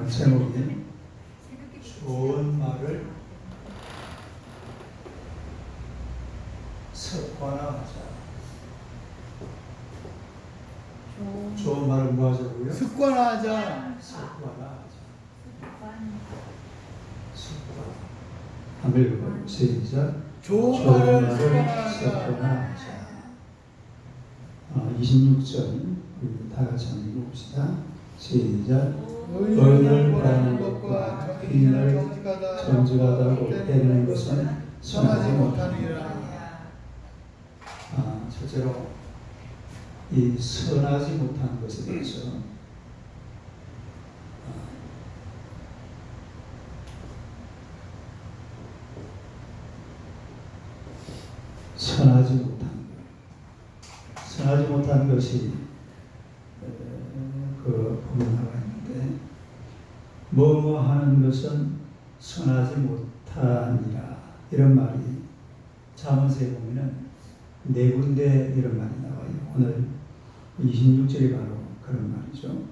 제목이 좋은 말을 습관화하자. 좋은 말을 뭐 하자고요? 습관화하자. 습관화하자. 습관. 한번 읽어봐요. 시작. 좋은 말을 습관화하자. 습관화하자. 26절 다 같이 한번 읽어봅시다. 시작. 의인을 바라는 것과 귀인을 정직하다고 때리는 것은 선하지 못하니라. 첫째로 이 선하지 못한 것에 대해서 선하지 못한 것이 그 부분하고 있는데 뭐뭐 하는 것은 선하지 못하니라 이런 말이 잠언서에 보면은 네 군데 이런 말이 나와요. 오늘 26절이 바로 그런 말이죠.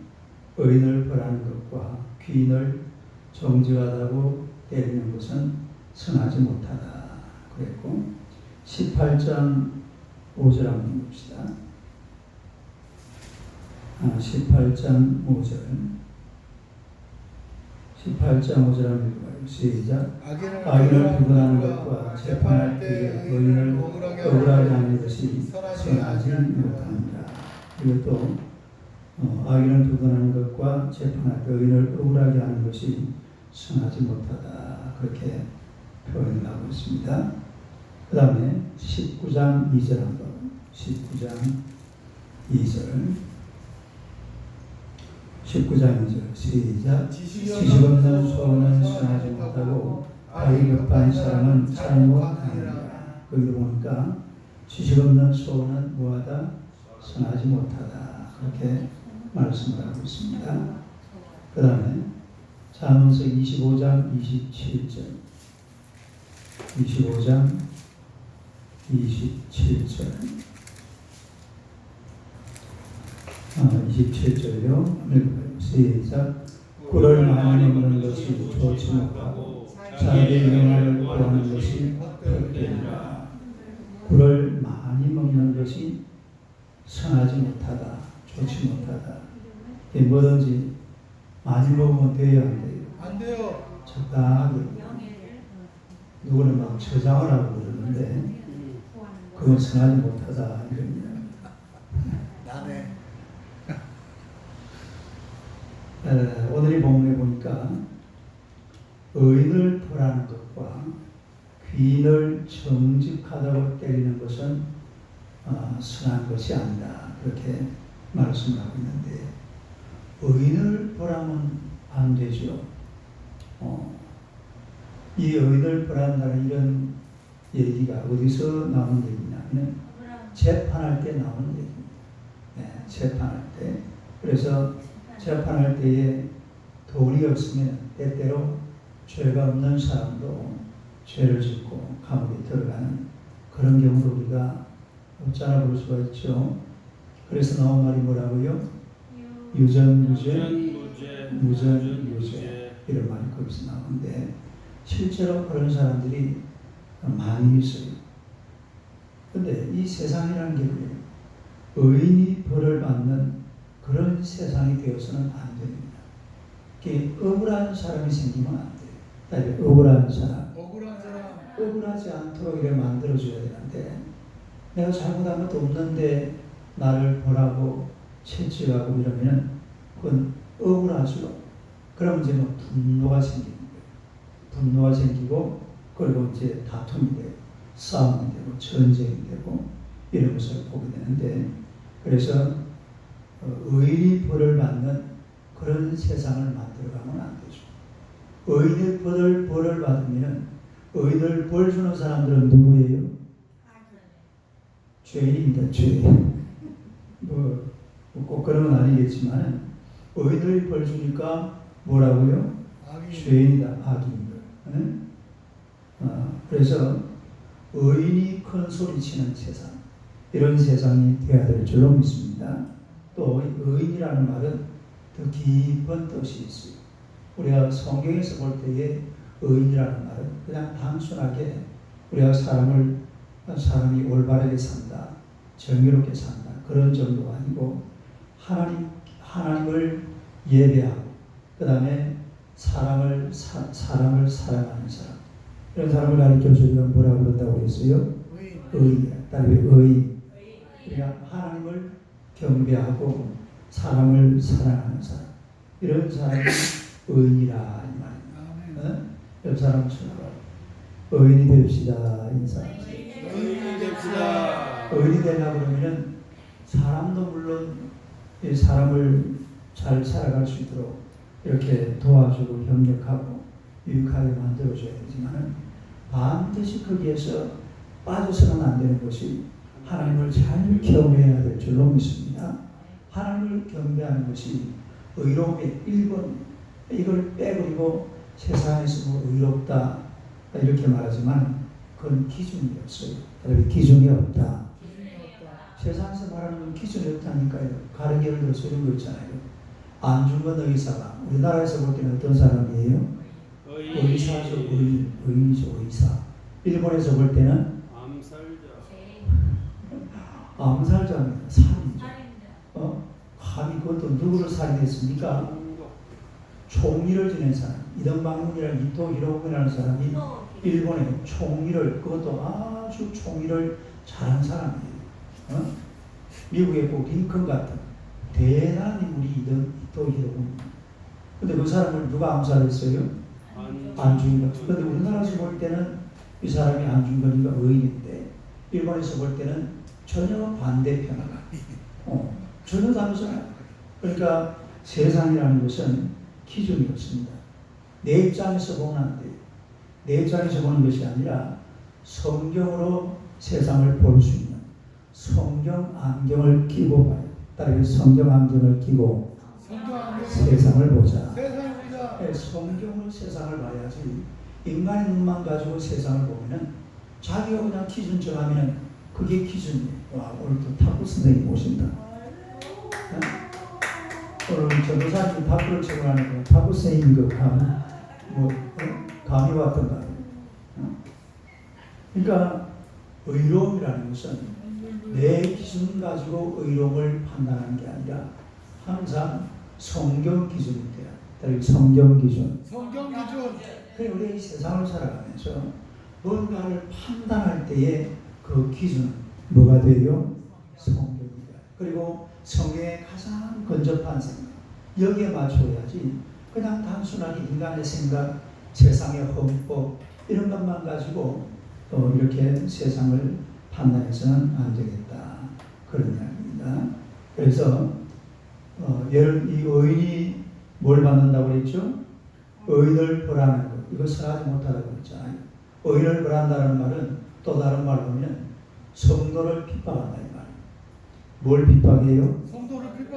의인을 벌하는 것과 귀인을 정직하다고 때리는 것은 선하지 못하다 그랬고 18장 5절 한번 봅시다. 18장 5절 한번 읽어봐요. 시작. 악인을 구분하는 것과 재판할 때 의인을 억울하게 하는 것이 선하지 못합니다. 그리고 또 악인을 구분하는 것과 재판할 때 의인을 억울하게 하는 것이 선하지 못하다 그렇게 표현을 하고 있습니다. 그 다음에 19장 2절 한번 19장 2절 시작. 지식 없는 소원은 선하지 못하고 악이 급한 사람은 잘못하느니라. 여기 보니까 지식 없는 소원은 뭐하다? 선하지 못하다 그렇게 말씀을 하고 있습니다. 그 다음에 잠언서 25장 27절 25장 27절 27절이요. 읽어봐요. 시작. 꿀을 많이 먹는 것이 좋지 못하고 자기 영화를 구하는 것이 헛되리라. 꿀을 많이 먹는 것이 선하지 못하다, 좋지 못하다. 뭐든지 많이 먹으면 돼요, 안 돼요? 안 돼요. 적당하게. 누구는 막 저장을 하고 그러는데 그건 선하지 못하다 이럽니다. 나네. 오늘 이 본문에 보니까 의인을 벌하는 것과 귀인을 정직하다고 때리는 것은 선한 것이 아니다 그렇게 말씀하고 있는데 의인을 벌하면 안 되죠. 이 의인을 벌한다는 이런 얘기가 어디서 나오는 얘기냐면 재판할 때 나오는 얘기입니다. 네, 재판할 때. 그래서 재판할 때에 돈이 없으면 때때로 죄가 없는 사람도 죄를 짓고 감옥에 들어가는 그런 경우도 우리가 없잖아 볼 수가 있죠. 그래서 나온 말이 뭐라고요? 유전무죄, 무전유죄 이런 말이 거기서 나오는데 실제로 그런 사람들이 많이 있어요. 그런데 이 세상이라는 게 의인이 벌을 받는 그런 세상이 되어서는 안 됩니다. 억울한 사람이 생기면 안 돼요. 억울한 사람. 억울하지 않도록 이렇게 만들어줘야 되는데 내가 잘못한 것도 없는데 나를 보라고 채찍하고 이러면 그건 억울하죠. 그럼 이제 뭐 분노가 생기는 거예요. 분노가 생기고 그리고 이제 다툼이 되고 싸움이 되고 전쟁이 되고 이런 것을 보게 되는데 그래서 의인이 벌을 받는 그런 세상을 만들어가면 안 되죠. 의인이 벌을 받으면 의인을 벌 주는 사람들은 누구예요? 죄인입니다. 죄인. 꼭 그런 건 아니겠지만 의인을 벌 주니까 뭐라고요? 죄인이다. 악인들. 응? 그래서 의인이 큰 소리치는 세상 이런 세상이 되어야 될 줄로 믿습니다. 또 의인이라는 말은 더 깊은 뜻이 있어요. 우리가 성경에서 볼 때의 의인이라는 말은 그냥 단순하게 우리가 사람이 올바르게 산다, 정의롭게 산다 그런 정도가 아니고 하나님을 예배하고 그 다음에 사람을 사랑하는 사람 이런 사람을 가리켜 주기가 뭐라고 그런다고 했어요? 의인이라. 따르게 의인. 우리가 하나님을 경배하고 사람을 사랑하는 사람 이런 사람이 의인이라 이 말입니다. 옆 사람 쳐다봐. 의인이 됩시다. 인사하세요. 의인이 됩시다. 의인이 되려고 그러면은 사람도 물론 이 사람을 잘 살아갈 수 있도록 이렇게 도와주고 협력하고 유익하게 만들어줘야 되지만은 반드시 거기에서 빠져서는 안 되는 것이 하나님을 잘 경배해야 될 줄로 믿습니다. 하나님을 경배하는 것이 의로움의 1번 이걸 빼버리고 세상에서 뭐 의롭다 이렇게 말하지만 그건 기준이 없어요. 기준이 없다. 세상에서 말하는 건 기준이 없다니까요. 가령 예를 들어서 이런 거 있잖아요. 안중근 의사가 우리나라에서 볼 때는 어떤 사람이에요? 의사죠. 의인이죠. 의사. 일본에서 볼 때는 암살자입니다. 살인자. 감히 그것도 누구를 살인했습니까? 총리를 지낸 사람. 이등방문이라는 이토 히로부미라는 사람이 일본에 총리를 그것도 아주 총리를 잘한 사람이에요. 미국의 꼭 링컨 같은 대단한 인물이 이토 히로부미. 근데 그 사람을 누가 암살했어요? 안중근. 근데 우리나라에서 볼 때는 이 사람이 안중근이가 의인인데 일본에서 볼 때는 전혀 반대편이야. 전혀 다르잖아요. 그러니까 세상이라는 것은 기준이 없습니다. 내 입장에서 보면 안 돼요. 내 입장에서 보는 것이 아니라 성경으로 세상을 볼 수 있는 성경 안경을 끼고 봐요. 따라서 성경 안경을 끼고 세상을 보자. 성경으로 세상을 봐야지 인간의 눈만 가지고 세상을 보면은 자기가 그냥 기준 정하면 그게 기준이에요. 와, 오늘 또 탁구 선생님 오신다. 오늘 전도사님 탁구를 치고 나니까 탁구 선생님 그 감이 왔던가. 그러니까 의로움이라는 것은 내 기준 가지고 의로움을 판단하는 게 아니라 항상 성경 기준이 돼요. 성경 기준. 그래 우리 이 세상을 살아가면서 뭔가를 판단할 때에 그 기준은 뭐가 돼요? 성경이다. 그리고 성경의 가장 근접한 생각 여기에 맞춰야지 그냥 단순하게 인간의 생각, 세상의 헌법 이런 것만 가지고 이렇게 세상을 판단해서는 안 되겠다. 그런 이야기입니다. 그래서 이 의인이 뭘 받는다고 그랬죠? 의인을 벌하는 것. 이거 선하지 못하다고 그랬잖아요. 의인을 벌한다는 말은 또 다른 말로 하면 성도를 핍박한다 이 말이에요. 뭘 핍박해요?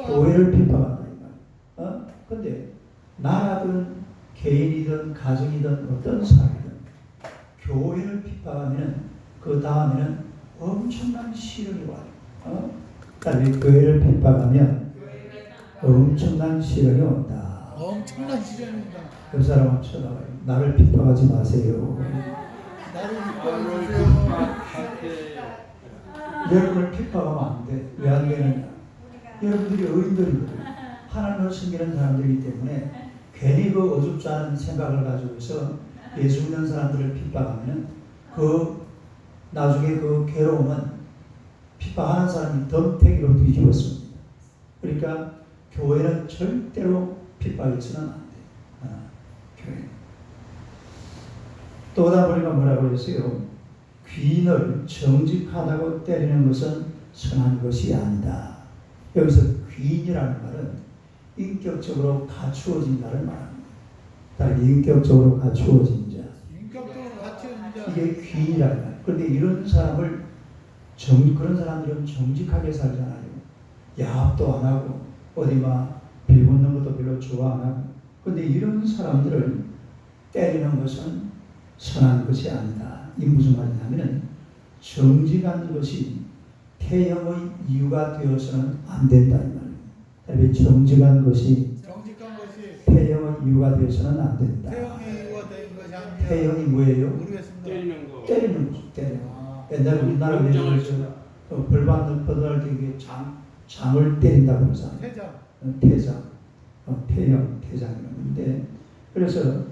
교회를 핍박한다 이 말이에요. 근데 나라든 개인이든 가정이든 어떤 사람이든 교회를 핍박하면 그 다음에는 엄청난 시련이 와요. 그다음에 교회를 핍박하면 엄청난 시련이 온다. 엄청난 시련입니다. 그 사람은 쳐다봐요. 나를 핍박하지 마세요. 나를 핍박하세요. 여러분을 핍박하면 안 돼. 왜 안 되느냐? 여러분들이 의인들이거든요. 하나님을 섬기는 사람들이기 때문에 괜히 그 어줍지 않은 생각을 가지고서 예수 믿는 사람들을 핍박하면 나중에 그 괴로움은 핍박하는 사람이 덤태기로 뒤집었습니다. 그러니까 교회는 절대로 핍박해서는 안 돼요. 교회. 또 오다 보니까 뭐라고 했어요? 귀인을 정직하다고 때리는 것은 선한 것이 아니다. 여기서 귀인이라는 말은 인격적으로 갖추어진다를 말합니다. 다른 인격적으로 갖추어진 자. 이게 귀인이라는 말. 그런데 이런 사람을 그런 사람들은 정직하게 살잖아요. 야합도 안 하고 어디 막 비웃는 것도 별로 좋아 안 하고. 그런데 이런 사람들을 때리는 것은 선한 것이 아니다. 이 무슨 말이냐면 정직한 것이 태형의 이유가 되어서는 안 된다 이 말입니다. 정직한 것이 이유가 되어서는 안 된다. 태형이 이유가 된 것이 아니라 태형이 뭐예요? 모르겠습니다. 때리는 거. 때리는 거죠. 때리는 거. 아, 옛날에 우리나라 공장을 외국에서 벌 받는 퍼들 되게 장을 때린다고 그러잖아요. 태장. 태장, 태형, 태장이었는데 그래서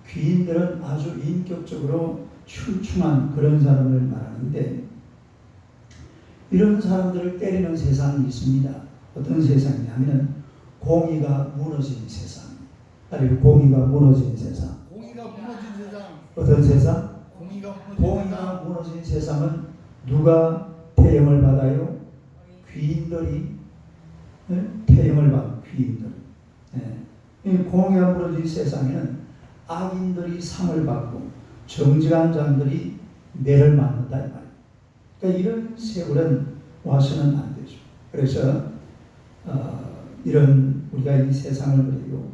귀인들은 아주 인격적으로 출중한 그런 사람을 말하는데 이런 사람들을 때리는 세상이 있습니다. 어떤 세상이냐면 공의가 무너진 세상. 아니 공의가 무너진 세상. 공의가 무너진 세상. 어떤 세상? 공의가 무너진 공의가 세상. 무너진 세상은 누가 태형을 받아요? 귀인들이 태형을 받은 귀인들. 이 공의가 무너진 세상에는 악인들이 상을 받고 정직한 자들이 매를 맞는다 이 말이에요. 그러니까 이런 세월은 와서는 안 되죠. 그래서 이런 우리가 이 세상을 그리고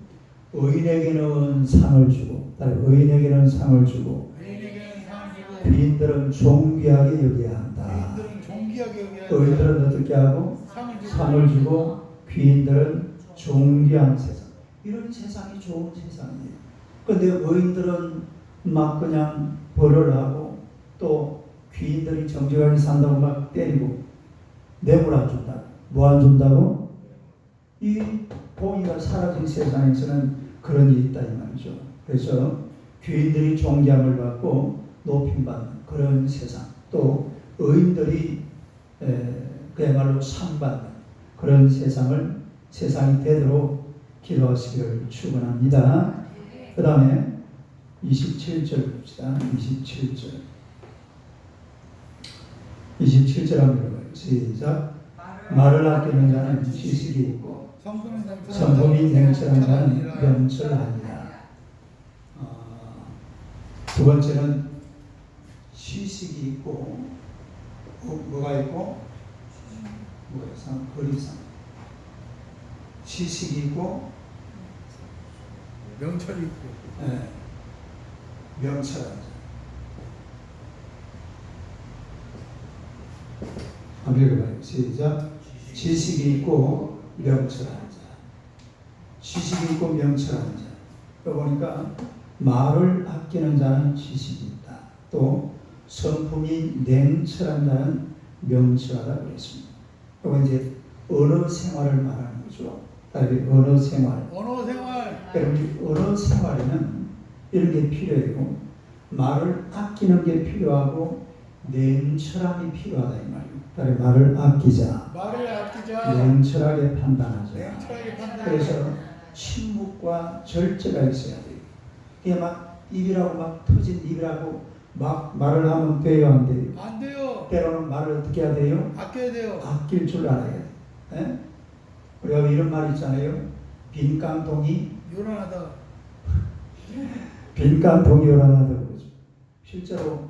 의인에게는 상을 주고 의인에게는 상을 주고 의인에게는 상을 주고 귀인들은 존귀하게 여겨야 한다. 의인들은 존귀하게 여겨야 한다. 의인들은 어떻게 하고 상을 주고 귀인들은 존귀한 세상. 이런 세상이 좋은 세상이에요. 그런데 의인들은 막 그냥 벌을 하고 또 귀인들이 정직하게 산다고 막 때리고 뇌물 안 준다고. 뭐 안 준다고? 이 공의가 사라진 세상에서는 그런 일이 있다 이 말이죠. 그래서 귀인들이 존경을 받고 높임받는 그런 세상, 또 의인들이 그야말로 상받는 그런 세상이 되도록 기도하시기를 축원합니다. 그 다음에 27절 봅시다. 27절 한번 읽어봐요. 시작. 말을 아끼는 자는 지식이 있고 성품이 냉철한 자는 명철하니라. 두 번째는 지식이 있고 뭐가 있고 뭐야? 거리상 지식이 있고 명철이 있고 명철한 자. 한번 읽어봐요. 시작. 지식이 있고 명철한 자. 지식이 있고 명철한 자. 또 보니까 말을 아끼는 자는 지식이 있다. 또 성품이 냉철한 자는 명철하다고 그랬습니다. 그리고 이제 언어 생활을 말하는 거죠. 언어 생활. 언어 생활. 언어 생활에는 이런 게 필요해요. 말을 아끼는 게 필요하고 냉철함이 필요하다 이 말이에요. 말을 아끼자. 말을 아끼자. 냉철하게 판단하자. 냉철하게 판단. 그래서 침묵과 절제가 있어야 돼요. 이게 막 입이라고 막 터진 입이라고 막 말을 하면 돼요, 안 돼요? 안 돼요. 때로는 말을 어떻게 해야 돼요? 아껴야 돼요. 아낄 줄 알아야 돼요. 예? 우리가 이런 말 있잖아요. 빈 깡통이 요란하다. 빈 깡통이 요란하다고 그러죠. 실제로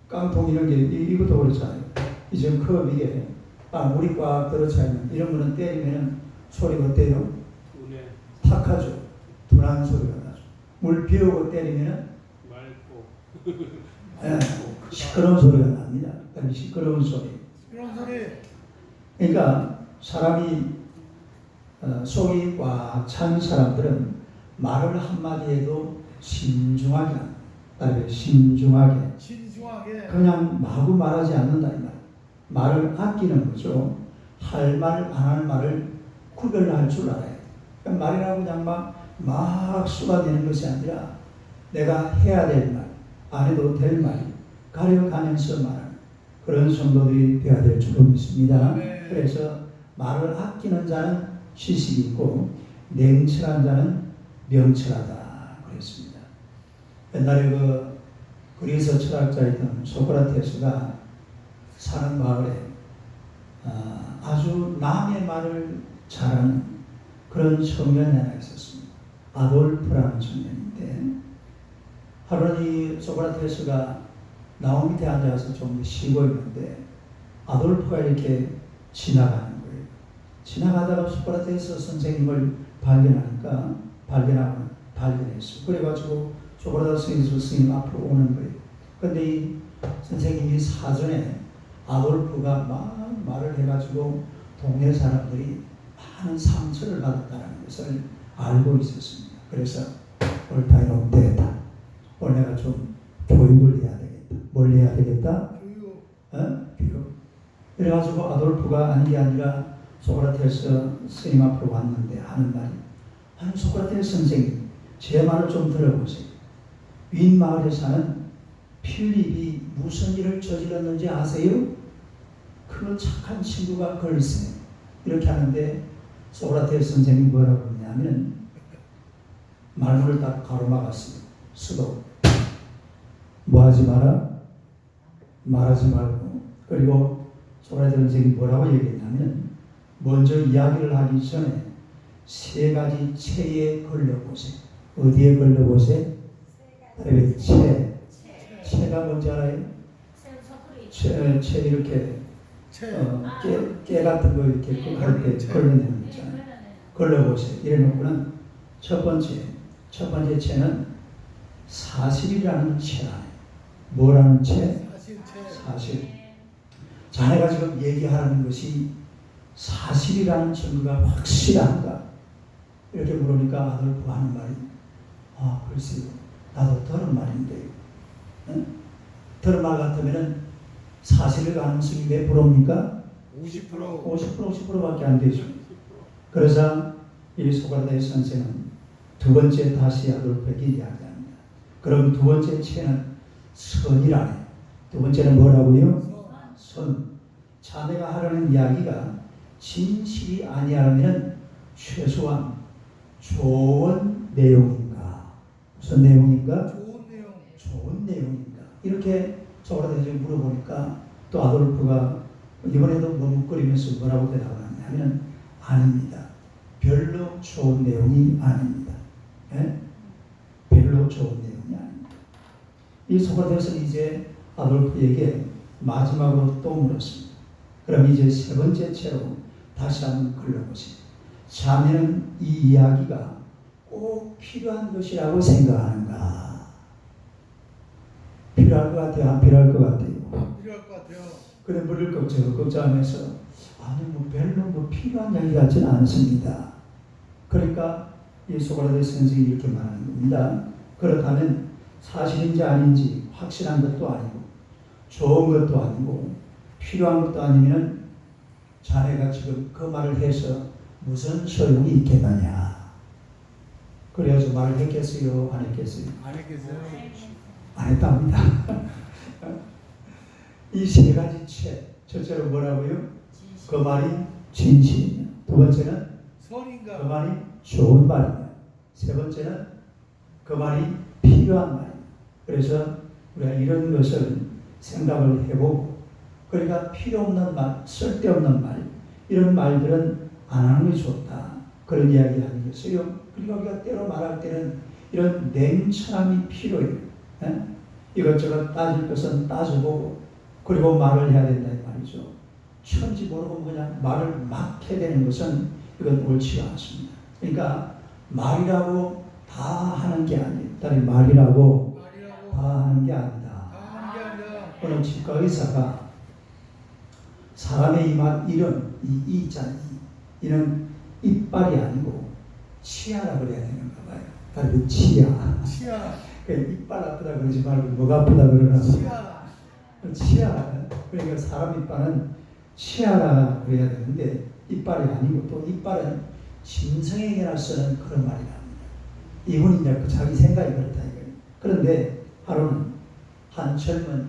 깡통 이런 게 이것도 그렇잖아요. 이제 컵 이게 물이 꽉 들어차 있는 이런 거는 때리면은 소리가 어때요? 탁하죠. 둔한 소리가 나죠. 물 비우고 때리면은 맑고 시끄러운 소리가 납니다. 시끄러운 소리. 이런 소리. 그러니까 사람이 속이 꽉 찬 사람들은 말을 한마디 해도 신중하게 합니다. 신중하게. 신중하게. 그냥 마구 말하지 않는다 이 말. 말을 아끼는 거죠. 할 말, 안 할 말을 구별할 줄 알아야 돼. 그러니까 말이라고 그냥 막 쏟아내는 것이 아니라 내가 해야 될 말, 안 해도 될 말, 가려가면서 말하는 그런 성도들이 되어야 될 줄로 믿습니다. 네. 그래서 말을 아끼는 자는 지식이 있고 냉철한 자는 명철하다 그랬습니다. 옛날에 그리스 철학자이던 소크라테스가 사는 마을에 아주 남의 말을 잘하는 그런 청년이 하나 있었습니다. 아돌프라는 청년인데 하루는 이 소크라테스가 나무 밑에 앉아서 좀 쉬고 있는데 아돌프가 이렇게 지나가는 거예요. 지나가다가 소크라테스 선생님을 발견했어요. 그래가지고 소크라테스 스님 앞으로 오는 거예요. 근데 이 선생님이 사전에 아돌프가 막 말을 해가지고 동네 사람들이 많은 상처를 받았다는 것을 알고 있었습니다. 그래서 옳다 이러면 되겠다. 오늘 내가 좀 교육을 해야 되겠다. 뭘 해야 되겠다? 교육. 교육. 그래가지고 아돌프가 아닌 게 아니라 소크라테스 스님 앞으로 왔는데 하는 말이, 아니 소크라테스 선생님 제 말을 좀 들어보세요. 윈 마을에 사는 필립이 무슨 일을 저질렀는지 아세요? 그 착한 친구가 걸리세요. 이렇게 하는데 소크라테스 선생님이 뭐라고 그러냐면 말문을 딱 가로막았어요. 수도 뭐 하지 마라? 말하지 말고. 그리고 소크라테스 선생님이 뭐라고 얘기했냐면 먼저 이야기를 하기 전에 세 가지 체에 걸려보세요. 어디에 걸려보세요? 체가 뭔지 알아요? 체 이렇게 깨 같은 거 이렇게 할 때 걸러내는 거 있잖아요. 걸러보세요. 이래놓고는 첫 번째 체는 사실이라는 체라네. 뭐라는 체? 사실. 자네가 지금 얘기하는 것이 사실이라는 증거가 확실한가? 이렇게 물으니까 아돌프가 하는 말이, 아 글쎄요, 나도 들은 말인데요. 응? 들은 말 같으면 사실의 가능성이 몇 프로입니까? 50%. 50%밖에 안 되죠. 그래서 이 소크라테스 선생은 두 번째 다시 아돌프에게 이야기합니다. 그럼 두 번째 체는 선이라네. 두 번째는 뭐라고요? 선. 자네가 하려는 이야기가 진실이 아니하면 최소한 좋은 내용인가? 무슨 내용인가? 좋은 내용. 좋은 내용인가? 이렇게 소크라테스에게 물어보니까 또 아돌프가 이번에도 머뭇거리면서 뭐라고 대답하냐면 아닙니다. 별로 좋은 내용이 아닙니다. 예? 별로 좋은 내용이 아닙니다. 이 소크라테스는 이제 아돌프에게 마지막으로 또 물었습니다. 그럼 이제 세 번째 채로 다시 한번 걸러보세요. 자네는 이 이야기가 꼭 필요한 것이라고 생각하는가? 필요할 것 같아요? 안 필요할 것 같아요? 필요할 것 같아요. 그래 물을 걱정하면서 아니 뭐 별로 뭐 필요한 이야기 같지는 않습니다. 그러니까 이 소크라테스 선생이 이렇게 말하는 겁니다. 그렇다면 사실인지 아닌지 확실한 것도 아니고 좋은 것도 아니고 필요한 것도 아니면 자네가 지금 그 말을 해서 무슨 소용이 있겠느냐. 그래서 말을 했겠어요? 안 했겠어요? 안 했겠어요? 안 했답니다. 이 세 가지 채. 첫째로 뭐라고요? 그 말이 진실이냐. 두 번째는 선인가? 그 말이 좋은 말이냐. 세 번째는 그 말이 필요한 말이냐. 그래서 우리가 이런 것을 생각을 해보고, 그러니까 필요 없는 말, 쓸데없는 말, 이런 말들은 안 하는 게 좋다. 그런 이야기 하는 것이요. 그리고 우리가 때로 말할 때는 이런 냉철함이 필요해요. 예? 이것저것 따질 것은 따져보고, 그리고 말을 해야 된다 이 말이죠. 천지 모르고 그냥 말을 막 해야 되는 것은 이건 옳지가 않습니다. 그러니까 말이라고 다 하는 게 아니에요. 다른 말이라고 다 하는 게 아니다. 다 하는 게 아니라. 오늘 치과 의사가 사람의 일은 이 있잖아요. 이는 이빨이 아니고 치아라 그래야 되는가 봐요. 다른 치아. 치아. 그러니까 이빨 아프다 그러지 말고 뭐가 아프다 그러나. 치아. 그러니까 사람 이빨은 치아라 그래야 되는데 이빨이 아니고, 또 이빨은 짐승에게나 쓰는 그런 말이랍니다. 이분이 이제 자기 생각이 그렇다 이거예요. 그런데 하루는 한 젊은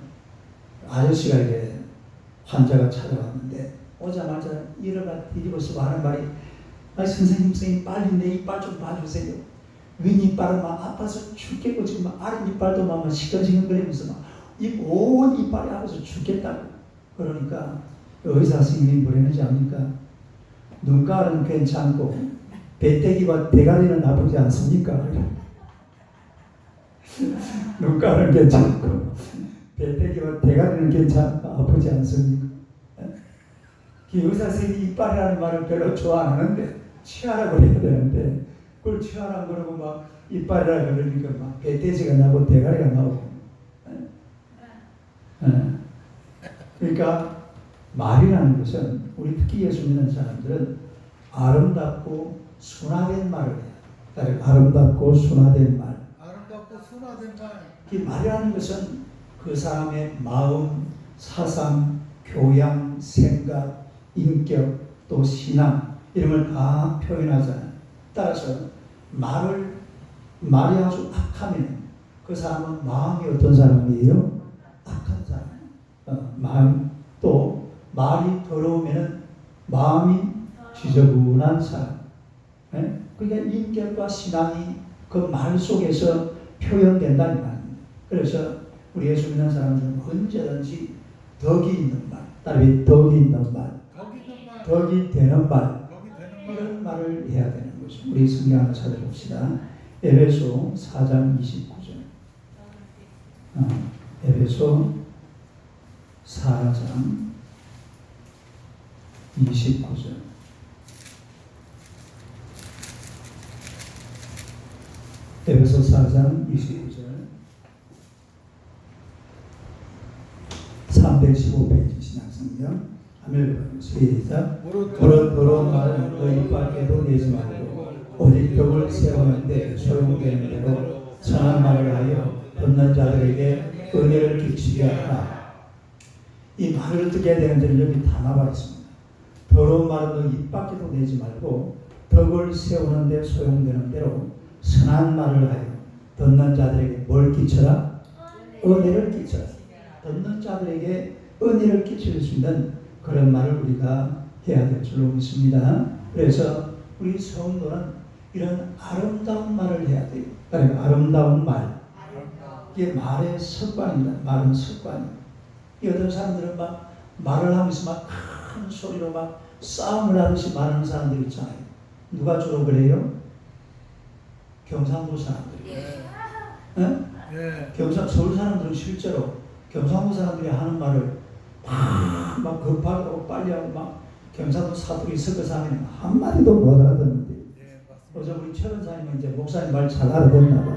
아저씨가 이렇게 환자가 찾아왔는데 오자마자 일어나 뒤집어쓰고 하는 말이, 아니 선생님 빨리 내 이빨 좀 봐주세요. 윗이빨은 막 아파서 죽겠고 지금 막 아랫이빨도 막 시큰시큰거리면서 막 온 이빨이 아파서 죽겠다고. 그러니까 의사 선생님이 뭐라는지 압니까? 눈가는 괜찮고 배때기와 대가리는 아프지 않습니까? 눈가는 괜찮고 배때기와 대가리는 괜찮고 아프지 않습니까? 의사 선생님이 이빨이라는 말을 별로 좋아 안 하는데 치아라고 해야 되는데 그걸 치아라고 그러고 막 이빨이라고 그러니까 막 배돼지가 나고 대가리가 나오고. 그러니까 말이라는 것은 우리 특히 예수 믿는 사람들은 아름답고 순화된 말을 해야 돼. 아름답고 순화된 말. 아름답고 순화된 말. 이 말이라는 것은 그 사람의 마음, 사상, 교양, 생각, 인격, 또 신앙 이런 걸 다 표현하잖아요. 따라서 말이 아주 악하면 그 사람은 마음이 어떤 사람이에요? 악한 사람. 마음 또 말이 더러우면 마음이 지저분한 사람. 네? 그러니까 인격과 신앙이 그 말 속에서 표현된다는 말입니다. 그래서 우리 예수 믿는 사람들은 언제든지 덕이 있는 말, 따르게 덕이 있는 말, 덕이 있는 말. 덕이 되는 말, 덕이 되는 말. 이런 말을 해야 되는 거죠. 우리 성경 하나 찾아봅시다. 에베소 4장 29절. 에베소 4장 29절. 에베소 4장 29절. 315페이지 신약성경. 하면 시작. 무릇 더러운 말은 너희 밖에도 내지 말고 오직 벽을 세우는데 소용되는 대로 선한 말을 하여 듣는 자들에게 은혜를 끼치게 하라. 이 말을 어떻게 해야 되는지를 여기 다 나와있습니다. 더러운 말은 너 입 밖에도 내지 말고 덕을 세우는데 소용되는 대로 선한 말을 하여 듣는 자들에게 뭘 끼쳐라? 은혜를 끼쳐라. 듣는 자들에게 은혜를 끼칠 수 있는 그런 말을 우리가 해야 될 줄로 믿습니다. 그래서 우리 성도는 이런 아름다운 말을 해야 돼요. 그러니까 아름다운 말. 이게 말의 습관입니다. 말은 습관이에요. 어떤 사람들은 막 말을 하면서 막 큰 소리로 막 싸움을 하듯이 말하는 사람들 있잖아요. 누가 주로 그래요? 경상도 사람들이에요. 네? 예. 서울 사람들은 실제로 경상도 사람들이 하는 말을 막 급하게 하고 빨리 하고 막 경상도 사투리 섞어서 하면 한마디도 못 알아듣는데. 예, 맞습니다. 어제 우리 최 원사님은 이제 목사님 말 잘 알아듣나 봐.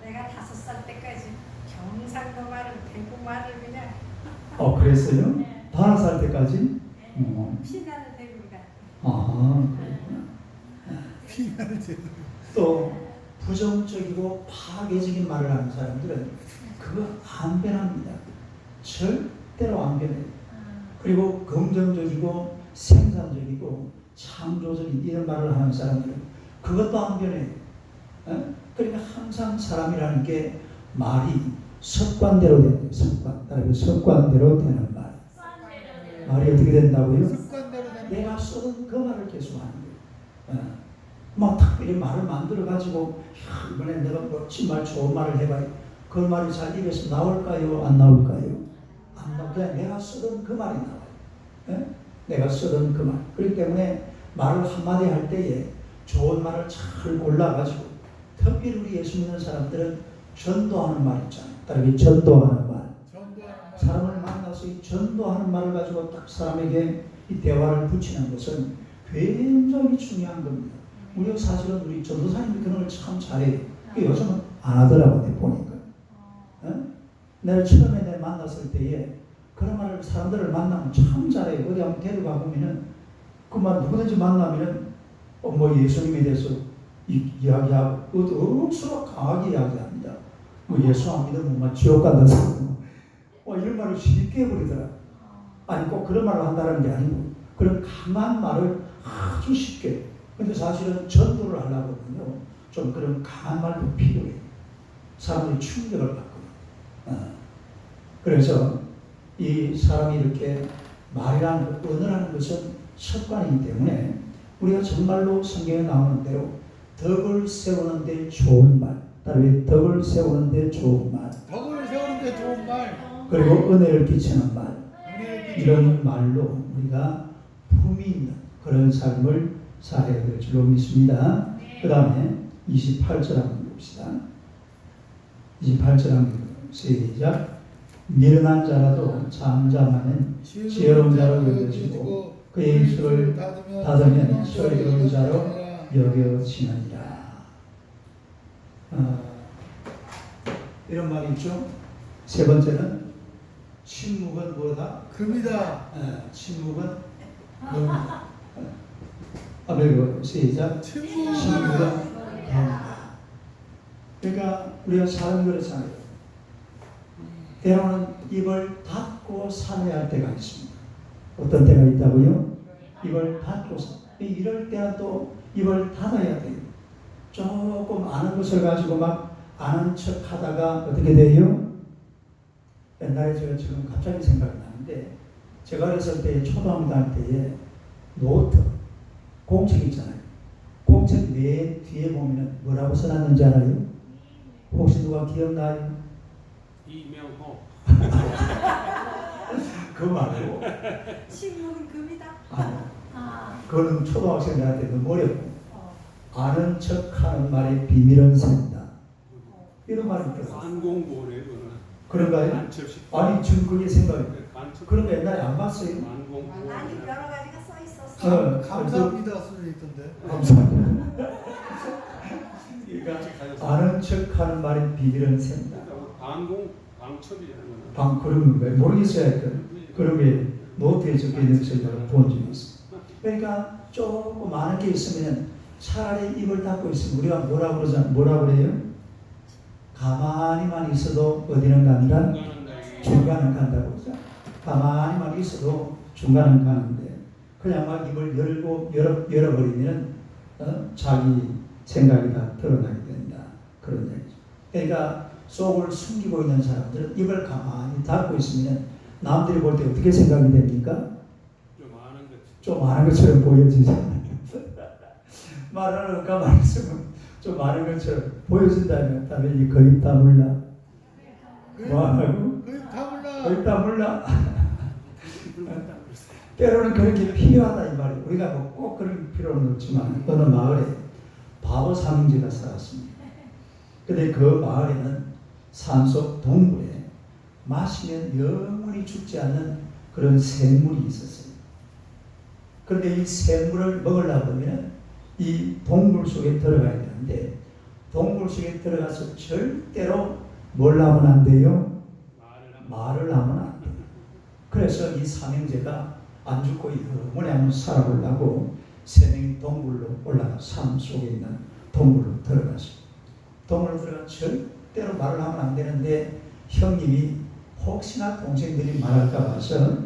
내가 5살 때까지 경상도 말을 대구 말을 그냥 그랬어요? 네. 5살 때까지? 피나는 대구가 그렇구나. 피나는 제도. 또 부정적이고 파괴적인 말을 하는 사람들은 그거 안 변합니다. 절대로 안 변해요. 그리고 긍정적이고 생산적이고 창조적인 이런 말을 하는 사람들은 그것도 안 변해요. 그러니까 항상 사람이라는 게 말이 습관대로 되는 습관. 따라서 습관대로 되는 말. 말이 어떻게 된다고요? 습관대로 되는 내가 쓰던 그 말을 계속 하는 거예요. 막 특별히 말을 만들어 가지고 이번에 내가 멋진 말, 좋은 말을 해봐요. 그 말이 잘 입에서 나올까요? 안 나올까요? 안 나올. 그냥 내가 쓰던 그 말이 나와요. 예? 내가 쓰던 그 말. 그렇기 때문에 말을 한마디 할 때에 좋은 말을 잘 골라가지고 특별히 우리 예수 믿는 사람들은 전도하는 말 있잖아요. 따르게 전도하는 말. 전도하는 말. 사람을 만나서 이 전도하는 말을 가지고 딱 사람에게 이 대화를 붙이는 것은 굉장히 중요한 겁니다. 우리 사실은 우리 전도사님이 그런 걸 참 잘해요. 요즘은 안 하더라고, 내 보니까. 내가 처음에 내 만났을 때에 그런 말을 사람들을 만나면 참 잘해요. 어디 한번 데려가 보면은 그 말 누구든지 만나면은 뭐 예수님에 대해서 이야기하고 억수로 강하게 이야기합니다. 뭐 예수 안 믿으면 막 지옥 간다는 사람 이런 말을 쉽게 해버리더라. 아니 꼭 그런 말을 한다는 게 아니고 그런 강한 말을 아주 쉽게. 근데 사실은 전도를 하려거든요. 좀 그런 강한 말도 필요해요. 사람들이 충격을 받거든요. 그래서 이 사람이 이렇게 말이라는 것, 언어라는 것은 습관이기 때문에 우리가 정말로 성경에 나오는 대로 덕을 세우는 데 좋은 말, 다른 덕을 세우는 데 좋은 말, 덕을 세우는데 좋은 말. 그리고 은혜를 끼치는 말, 은혜를 끼치는 이런 말로 우리가 품이 있는 그런 삶을 살아야 될 줄로 믿습니다. 그 다음에 28절 한번 봅시다. 28절 한번 시작. 미련한 자라도 잠잠하면 지혜로운 자로 여겨지고 그의 입술을 닫으면 소리로운 자로 여겨지느니라. 이런 말이 있죠. 세 번째는 침묵은 뭐다? 금이다. 침묵은 금이다. 아멘. 시작. 친구가 친구가 된다. 그러니까 우리가 사는 그렇잖아요. 때로는 입을 닫고 살아야 할 때가 있습니다. 어떤 때가 있다고요? 입을 닫고 이럴 때는 또 입을 닫아야 돼요. 조금 아는 것을 가지고 막 아는 척 하다가 어떻게 돼요? 옛날에 제가 지금 갑자기 생각이 나는데 제가 어렸을 때 초등학교 다닐 때에 노트 공책 있잖아요. 공책 맨 뒤에 보면 뭐라고 써놨는지 알아요? 혹시 누가 기억나요? 이명호. 그거 말고 침묵은 금이다. 그거는 초등학생들한테 너무 어렵고 어. 아는 척하는 말의 비밀은 샌다. 이런 말이 있더라고요. 관공보네 그거는. 그런가요? 간첩식. 아니 지금 그게 생각이 간첩. 그런 거 옛날에 안 봤어요? 관공보. 아니 여러 가지가 써 있었어. 감사합니다 쓰여 있던데. 감사합니다. 그러니까 아는 척하는 말의 비밀은 샌다. 방첩이라는 거는. 방 그런 건가요? 모르겠어요. 그런 게 노트에 적혀 있는 것을 제가 본 적이 있어요. 그러니까 조금 많은 게 있으면 차라리 입을 닫고 있으면 우리가 뭐라 그래요? 가만히만 있어도 어디는 간다? 중간은 간다고 그러죠. 가만히만 있어도 중간은 가는데 그냥 막 입을 열어버리면 자기 생각이 다 드러나게 된다. 그런 얘기죠. 그러니까 속을 숨기고 있는 사람들은 입을 가만히 닫고 있으면 남들이 볼 때 어떻게 생각이 됩니까? 좀 아는 것처럼 보여지잖아요. 말하는 가만히 있으면 좀 아는 것처럼 보여진다면 다음에 거의 다 몰라. 뭐하고? 거의 다 몰라. 거의 다 몰라. 때로는 그렇게 필요하다 이 말이에요. 우리가 뭐 꼭 그럴 필요는 없지만 어느 마을에 바보 삼형제가 살았습니다. 근데 그 마을에는 산속 동굴에 마시면 영원히 죽지 않는 그런 샘물이 있었어요. 그런데 이 샘물을 먹으려면 이 동굴 속에 들어가야 되는데 동굴 속에 들어가서 절대로 뭘 하면 안 돼요? 말을 하면 안 돼요. 그래서 이 삼형제가 안 죽고 영원히 한번 살아보려고 세 명이 동굴로 올라가 산 속에 있는 동굴로 들어갔어요. 동굴로 들어가 절대로 말을 하면 안 되는데 형님이 혹시나 동생들이 말할까 봐서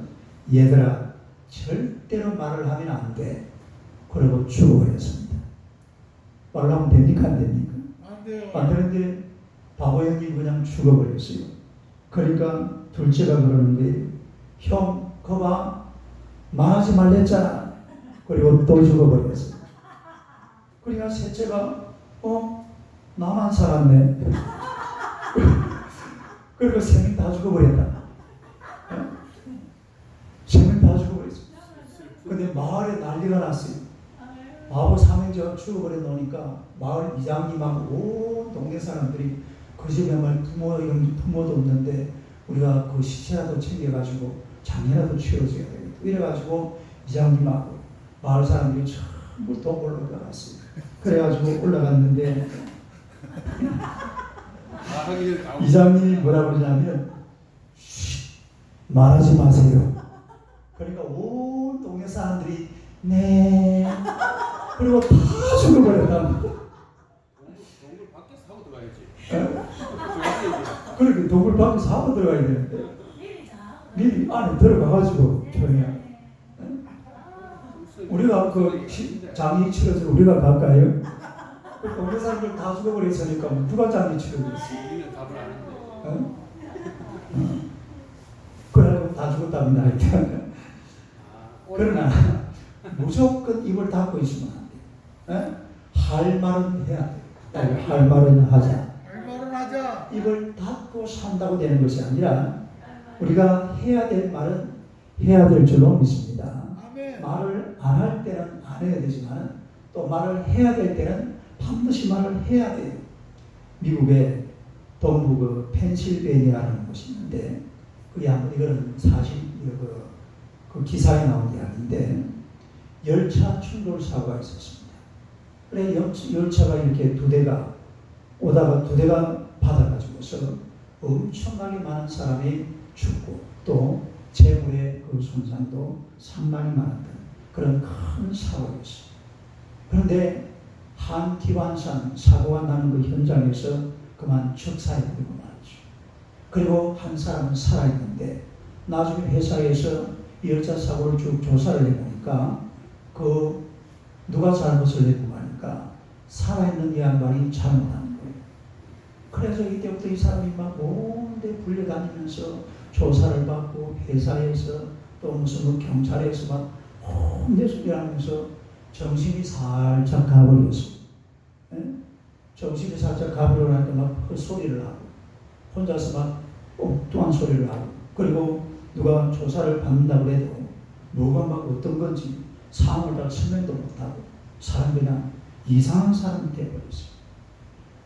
얘들아 절대로 말을 하면 안 돼. 그리고 죽어버렸습니다. 말을 하면 됩니까? 안 됩니까? 안 돼요. 안 되는데 바보 형님 그냥 죽어버렸어요. 그러니까 둘째가 그러는 거예요. 형, 거봐. 말하지 말랬잖아. 그리고 또 죽어버렸어요. 그러니까 셋째가 나만 살았네. 그리고 세 명 다 죽어버렸다. 세 명 다 죽어버렸어요. 근데 마을에 난리가 났어요. 바보 삼형제가 죽어버려 놓으니까 마을 이장님하고 온 동네 사람들이 그 집에 말 부모도 없는데 우리가 그 시체라도 챙겨가지고 장례라도 치러줘야 되겠다. 이래가지고 이장님하고 마을 사람들이 전부 동굴로 올라갔어요. 그래가지고 올라갔는데 이장님이 뭐라 그러냐면 말하지 마세요. 그러니까 온 동네 사람들이 네 그리고 다 죽어버렸다. 동굴 밖에서 하고 들어가야지. 그렇게 동굴 밖에서 하고 들어가야 되는데 미리 안에 들어가가지고 조용히 우리가 그 장례 치러서 우리가 갈까요? 그 동네 사람들 다 죽어버렸으니까 누가 장례 치러겠어? 우리는 답을 아는데. 그래가지고 다 죽었답니다. 하여튼. 그러나 무조건 입을 닫고 있으면 안 돼요. 할 말은 해야 돼요. 할 말은 하자. 할 말은 하자. 입을 닫고 산다고 되는 것이 아니라 우리가 해야 될 말은 해야 될 줄로 믿습니다. 아멘. 말을 안 할 때는 안 해야 되지만 또 말을 해야 될 때는 반드시 말을 해야 돼요. 미국의 동부 그 펜실베니아라는 곳이 있는데 그게 아무리 이거는 사실 그 기사에 나온 이야기인데 열차 충돌 사고가 있었습니다. 그래 열차가 이렇게 두 대가 오다가 두 대가 받아가지고서 엄청나게 많은 사람이 죽고 또 재물의 그 손상도 상당히 많았던 그런 큰 사고였어요. 그런데 한 기관상 사고가 나는 그 현장에서 그만 즉사해버리고 말이죠. 그리고 한 사람은 살아있는데 나중에 회사에서 이 열차 사고를 쭉 조사를 해보니까 그 누가 잘못을 했고 하니까 살아있는 이 양반이 잘못한 거예요. 그래서 이때부터 이 사람이 막 온데 불려다니면서 조사를 받고 회사에서 또 무슨 경찰에서 막 혼내 소리하면서 정신이 살짝 가버렸어요. 예? 정신이 살짝 가버리고 나니까 막 헛소리를 하고 혼자서 막 엉뚱한 소리를 하고 그리고 누가 조사를 받는다고 해도 뭐가 막 어떤 건지 상황을 다 설명도 못하고 사람 그냥 이상한 사람이 되어버렸어요.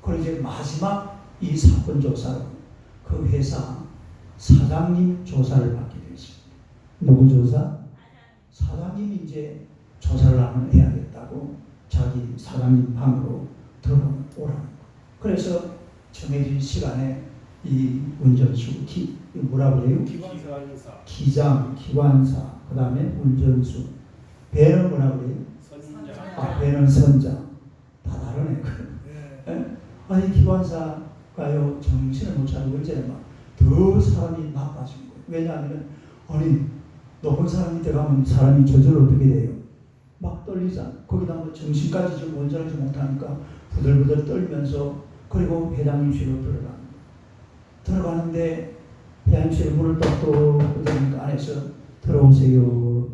그리고 이제 마지막 이 사건 조사로 그 회사 사장님 조사를 받게 되었습니다. 누구 조사? 사장님이 이제 조사를 한번 해야겠다고 자기 사장님 방으로 들어오라는 거예요. 그래서 정해진 시간에 이 운전수 뭐라고 그래요? 기관사, 기장, 기관사, 그 다음에 운전수, 배는 뭐라고 그래요? 선장, 배는 선장. 다 다르네. 예. 아니 기관사가요 정신을 못 차리고 이제 막더 사람이 나빠진 거예요. 왜냐하면 아니 높은 사람이 들어가면 사람이 저절로 어떻게 돼요? 막 떨리잖아. 거기다 뭐 정신까지 좀 온전하지 못하니까 부들부들 떨면서 그리고 회장님실로 들어가는데 회장님실 문을 똑똑 두드리니까 안에서 들어오세요.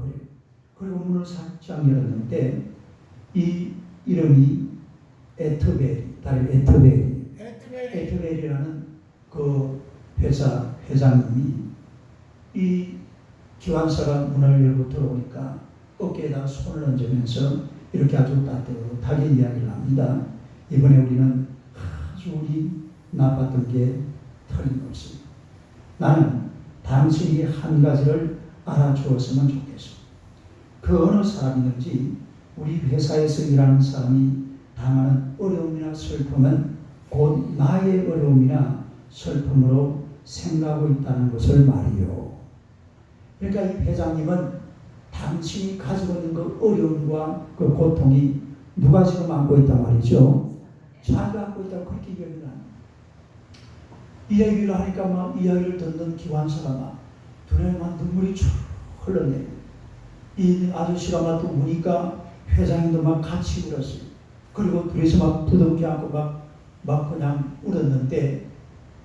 그리고 문을 살짝 열었는데 이 이름이 에트베리, 에트베리라는 그 회사 회장님이 이 기관사가 문을 열고 들어오니까 어깨에다 손을 얹으면서 이렇게 아주 따뜻하게 이야기를 합니다. 이번에 우리는 아주 우리 나빴던 게 틀림없습니다. 나는 당신이 한 가지를 알아주었으면 좋겠어. 그 어느 사람이든지 우리 회사에서 일하는 사람이 당하는 어려움이나 슬픔은 곧 나의 어려움이나 슬픔으로 생각하고 있다는 것을 말이요. 그러니까 이 회장님은 당신이 가지고 있는 그 어려움과 그 고통이 누가 지금 안고 있단 말이죠. 자기가 안고 있다고 그렇게 이야기를 합니다. 이 얘기를 하니까 막 이야기를 듣는 기관사가 막 눈에 막 눈물이 쭉 흘러내요. 이 아저씨가 막 또 우니까 회장님도 막 같이 울었어요. 그리고 둘이서 막 부둥켜 안고 막 그냥 울었는데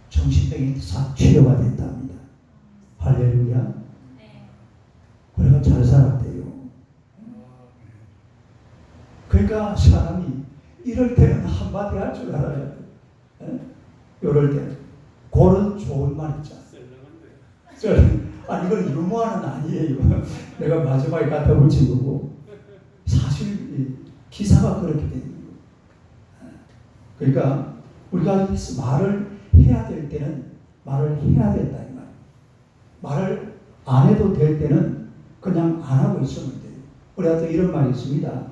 정신병이 싹 치료가 됐답니다. 할렐루야. 그래가 잘 살았대요. 그러니까 사람이 이럴 때는 한마디 할 줄 알아야 돼. 이럴 때 그런 좋은 말 있잖아. 이건 유머는 아니에요. 내가 마지막에 갖다 붙인 거고 사실 기사가 그렇게 되는 거예요. 그러니까 우리가 말을 해야 될 때는 말을 해야 된다 이 말. 말을 안 해도 될 때는 그냥 안 하고 있으면 돼요. 우리가 또 이런 말이 있습니다.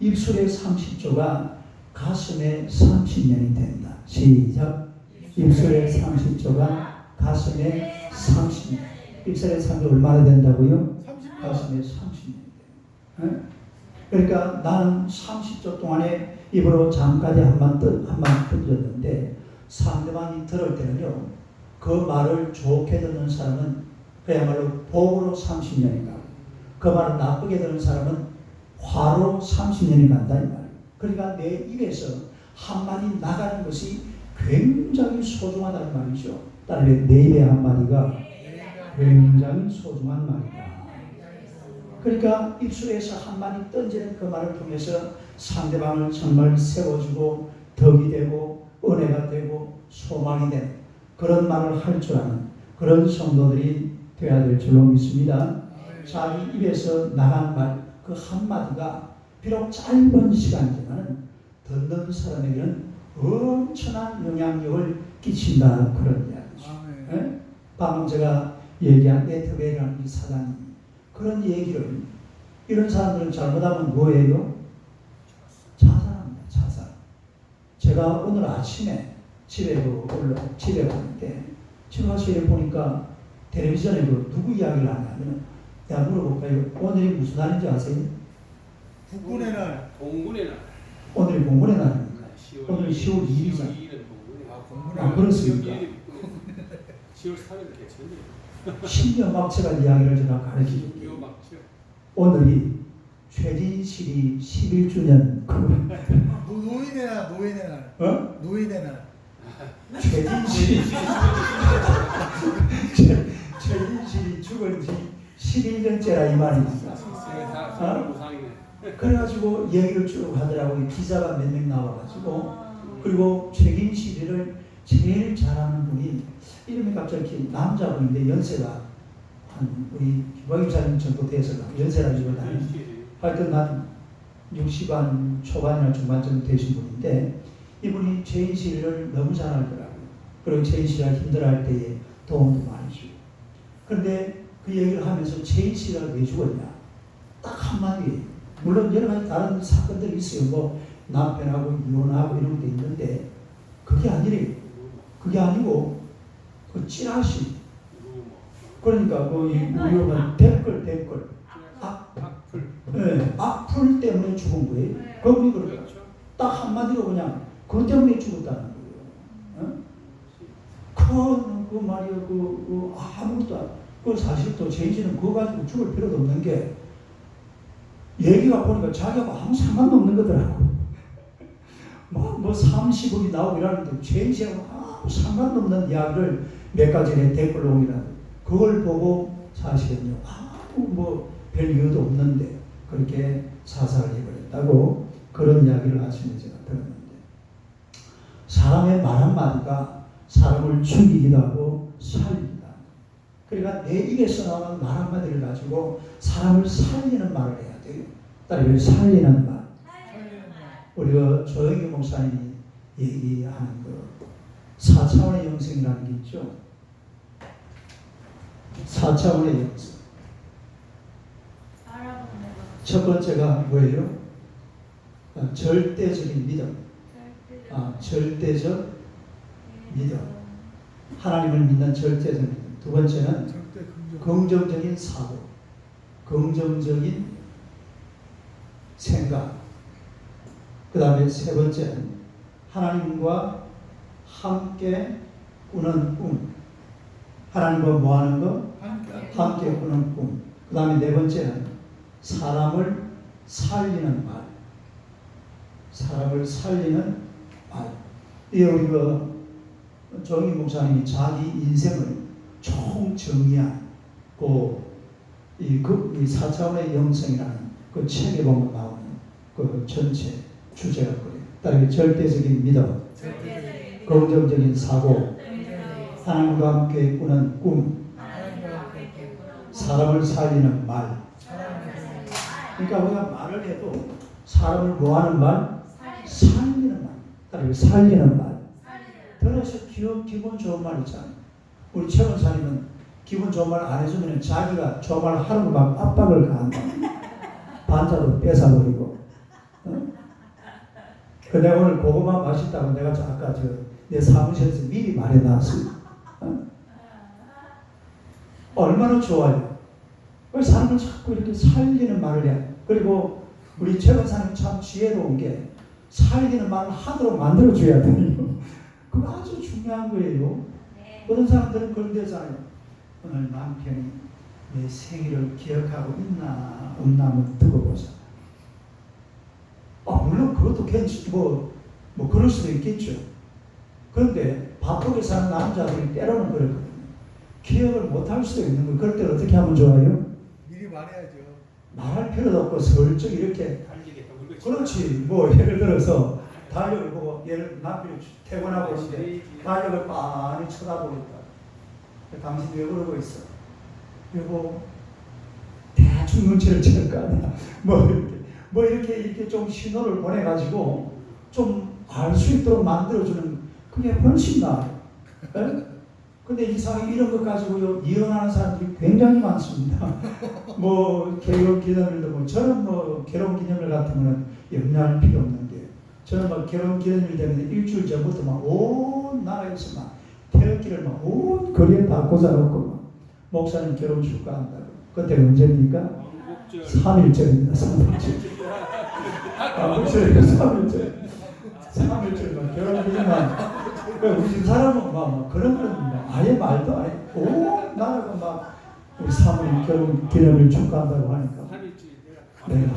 입술의 30조가 가슴에 30년이 된다. 시작. 입술의 30조가 가슴에 30년. 입술의 30조 얼마나 된다고요? 30년. 가슴에 30년이 돼요. 그러니까 나는 30조 동안에 입으로 잠까지 한번 던졌는데 상대방이 들을 때는요. 그 말을 좋게 듣는 사람은 그야말로 복으로 30년이 가고 그 말을 나쁘게 듣는 사람은 화로 30년이 간다 이 말이에요. 그러니까 내 입에서 한마디 나가는 것이 굉장히 소중하다는 말이죠. 따라서 내 입의 한마디가 굉장히 소중한 말이다. 그러니까 입술에서 한마디 던지는 그 말을 통해서 상대방을 정말 세워주고 덕이 되고 은혜가 되고 소망이 되는 그런 말을 할 줄 아는 그런 성도들이 되어야 될 줄로 믿습니다. 자기 입에서 나간 말 그 한마디가 비록 짧은 시간이지만 듣는 사람에게는 엄청난 영향력을 끼친다 그런 이야기죠. 방금 제가 얘기한 에트베리라는 이 사장님 그런 얘기를 이런 사람들은 잘못하면 뭐예요? 자살합니다. 자살. 제가 오늘 아침에 집에 가는데 집에 가서 보니까 텔레비전에 누구 이야기를 하냐면 내가 물어볼까요? 오늘이 무슨 날인지 아세요? 국군의 날. 공군의 날. 공군의 날입니까? 오늘 10월 2일이잖아. 10월 2일은 공군의 아, 공군의 안 그렇습니까? 10월 4일 개천이에요. 신명막체가 이야기를 제가 가르치죠. 요 막죠. 오늘이 최진실이 11주년 노인의 날, 노인의 날. 어? 노인의 날. 최진실이 죽은 지 11년째라 이 말입니다. 다 무상이네. 그래가지고 얘기를 쭉 하더라고요. 기자가 몇 명 나와가지고 그리고 최진실을 제일 잘하는 분이 이름이 갑자기 남자분인데 연세가 한 우리 김박임사님 정도 돼서 연세라기보다는 하여튼 한 60한 초반이나 중반쯤 되신 분인데 이분이 최인실을 너무 잘 알더라고요. 그리고 최인실이 힘들어할 때에 도움도 많이 주고. 그런데 그 얘기를 하면서 최인실이 왜 죽었냐? 딱 한마디예요. 물론 여러 가지 다른 사건들이 있어요. 뭐 남편하고 이혼하고 이런 게 있는데 그게 아니래요. 그게 아니고 그 찌라시. 그러니까 그 우리가 댓글. 네, 악플 때문에 죽은 거예요. 거기 그러니까 딱 한마디로 그냥 그것 때문에 죽었다는 거예요. 그 말이야 아무것도 그 사실 또 제인씨는 그거 가지고 죽을 필요도 없는 게 얘기가 보니까 자기하고 아무 상관도 없는 거더라고. 뭐 30억이 나오고 이러는데 제인씨하고 아무 상관도 없는 이야기를 몇 가지 댓글로 옮기라고. 그걸 보고 사실은요 아무 별 이유도 없는데 그렇게 사살을 해버렸다고 그런 이야기를 아침에 제가 들었는데 사람의 말 한마디가 사람을 죽이기도 하고 살리기도 하고 그러니까 내 입에서 나오는 말 한마디를 가지고 사람을 살리는 말을 해야 돼요. 따라서 살리는 말. 우리가 조영기 목사님이 얘기하는 그 4차원의 영생이라는 게 있죠. 4차원의 영생. 첫 번째가 뭐예요? 절대적인 믿음. 절대적 믿음. 하나님을 믿는 절대적 믿음. 두 번째는 절대 긍정적인 사고. 긍정적인 생각. 그 다음에 세 번째는 하나님과 함께 꾸는 꿈. 하나님과 뭐 하는 거? 함께 꾸는 꿈. 그 다음에 네 번째는 사람을 살리는 말. 사람을 살리는 말. 이 우리가 정희 목사님이 자기 인생을 총 정리한 이 4차원의 영성이라는 그 책에 보면 나오는 그 전체 주제가 그래요. 따라서 절대적인 믿음, 긍정적인 사고, 하나님과 함께 꾸는 꿈, 사람을 살리는 말. 그러니까 우리가 말을 해도 사람을 뭐하는 말? 살리는 말. 따라서 살리는 말. 들어서 기분 좋은 말 있잖아요. 우리 최원사님은 기분 좋은 말 안 해주면 자기가 좋은 말 하는 거 막 압박을 가한다. 반자도 뺏어버리고. 그 내가 오늘 고구마 맛있다고 내가 아까 내 사무실에서 미리 말해놨어요. 얼마나 좋아요. 사람을 자꾸 이렇게 살리는 말을 해. 그리고 우리 최원사님 참 지혜로운 게 살리는 말을 하도록 만들어줘야 돼요. 그거 아주 중요한 거예요. 어떤 사람들은 그런 데잖아요. 오늘 남편이 내 생일을 기억하고 있나 없나 한번 두고 보자. 물론 그것도 뭐 그럴 수도 있겠죠. 그런데 바쁘게 사는 남자들이 때로는 그렇거든요. 기억을 못할 수도 있는 거예요. 그럴 때 어떻게 하면 좋아요? 미리 말해야죠. 말할 필요도 없고 슬쩍 이렇게 그렇지. 뭐 예를 들어서 달력을 보고 남편이 퇴근하고 있는데 달력을 빤히 쳐다보고 있다. 당신 왜 그러고 있어? 그리고 대충 눈치를 채울 거 아니야. 뭐 이렇게 좀 신호를 보내가지고 좀 알 수 있도록 만들어주는 그게 훨씬 나아요. 근데 이상하게 이런 것 가지고요 이혼하는 사람들이 굉장히 많습니다. 결혼 기념일도 저는 결혼 기념일 같은 거는 염려할 필요 없는데 저는 결혼 기념일 되면 일주일 전부터 온 나라에서 태극기를 온 거리에 다 꽂아놓고 목사님 결혼 축하한다고. 그때가 언제입니까? 3일절입니다. 3일절. 3일절. 3일째 막 결혼하지만 우리 집 사람은 막 그런 거는 막 아예 말도 안 해. 오 나라가 막 우리 사모님 결혼 기념일 축하한다고 하니까 3일째 내가